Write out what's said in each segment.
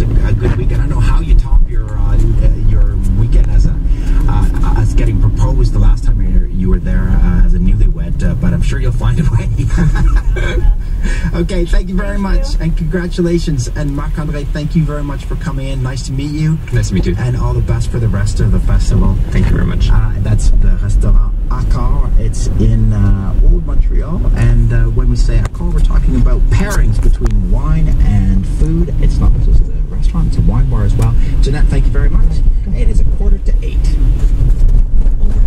it's a good weekend. I don't know how you top your weekend as getting proposed the last time you were there as a newlywed, but I'm sure you'll find a way. Okay, thank you very much, and congratulations. And Marc-Andre, thank you very much for coming in. Nice to meet you. Nice to meet you. And all the best for the rest of the festival. Thank you very much. That's the Restaurant Accor. It's in Old Montreal, and when we say Accor, we're talking about pairings between wine and food. It's not just a restaurant, it's a wine bar as well. Jeanette, thank you very much. It is 7:45.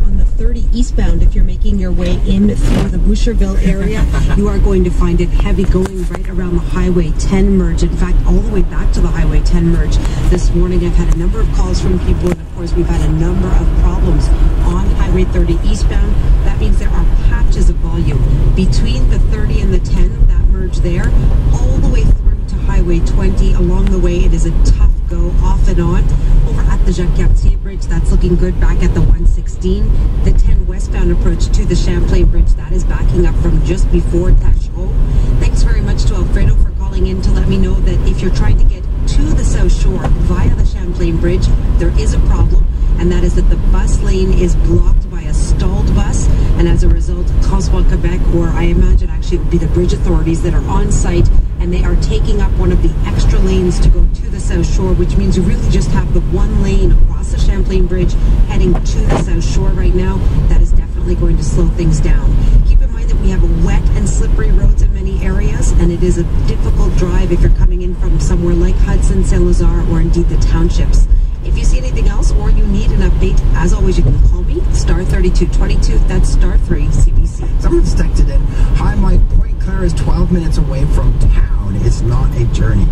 On the 30 eastbound, if you're making your way in through the Boucherville area, you are going to find it heavy going right around the Highway 10 merge. In fact, all the way back to the Highway 10 merge. This morning, I've had a number of calls from people, and of course, we've had a number of problems on Highway 30 eastbound. That means there are patches of volume between the 30 and the 10, that merge there, all the way through to Highway 20. Along the way, it is a tough go off and on. Over at the Jacques-Cartier Bridge, that's looking good. Back at the 116, the 10 westbound approach to the Champlain Bridge, that is backing up from just before Tachereau. Thanks very much to Alfredo for calling in to let me know that if you're trying to get to the South Shore via the Champlain Bridge, there is a problem, and that is that the bus lane is blocked by a stalled bus, and as a result, Transport Quebec, or I imagine actually it would be the bridge authorities that are on site, and they are taking up one of the extra lanes to go to the South Shore, which means you really just have the one lane across the Champlain Bridge heading to the South Shore right now. That is definitely going to slow things down. Keep in mind that we have wet and slippery roads in many areas, and it is a difficult drive if you're coming in from somewhere like Hudson, Saint-Lazare, or indeed the townships. If you see anything else or you need an update, as always, you can call me, star 3222, that's star 3 CBC. Someone's texted in, hi Mike, Pointe Claire is 12 minutes away from town. It's not a journey.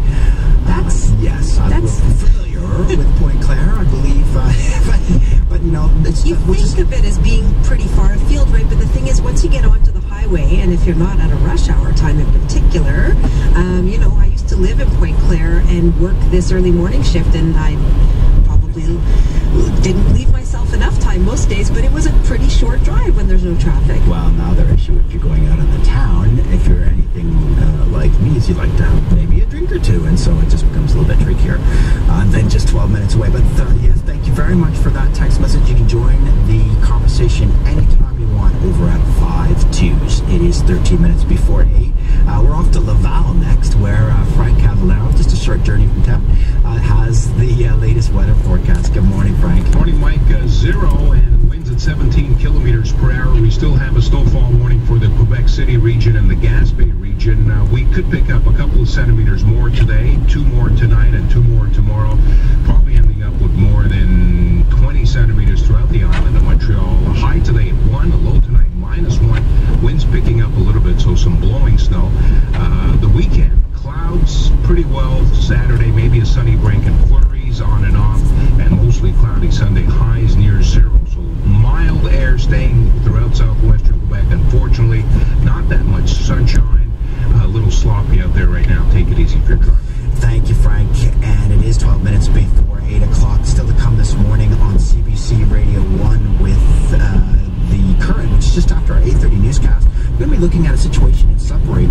Yes, I'm familiar with Pointe Claire, I believe, but you know, it's you think of it as being pretty far afield, right? But the thing is, once you get onto the highway, and if you're not at a rush hour time in particular, you know, I used to live in Pointe Claire and work this early morning shift, and I probably didn't leave myself enough time most days, but it was a pretty short drive when there's no traffic. Well, now their issue if you're going out of the town, if you're anything like me, is you like to have maybe a drink or two, and so it just becomes a little bit trickier than just 12 minutes away. But yes, thank you very much for that text message. You can join the conversation anytime you want over at 52s. It is 13 minutes before 8. We're off to Laval next, where Frank Cavallaro, just a short journey from town, has the latest weather forecast. Good morning, Frank. Morning, Mike. 0 and winds at 17 kilometers per hour. We still have a snowfall warning for the Quebec City region and the Gaspé region. We could pick up a couple of centimeters more today, 2 more tonight, and 2 more tomorrow. Probably ending up with more than 20 centimeters throughout the island of Montreal. A high today at 1, a low tonight -1. Winds picking up a little bit, so some blowing snow. The weekend, clouds pretty well Saturday, maybe a sunny break, and flurries on and off, and mostly cloudy Sunday, highs near 0. So mild air staying throughout southwestern Quebec. Unfortunately, not that much sunshine. A little sloppy out there right now. Take it easy for your drive. Thank you, Frank. And it is 12 minutes before 8 o'clock. Still to come this morning on CBC Radio 1 with the current, which is just after our 8:30 newscast. We're going to be looking at a situation in Sudbury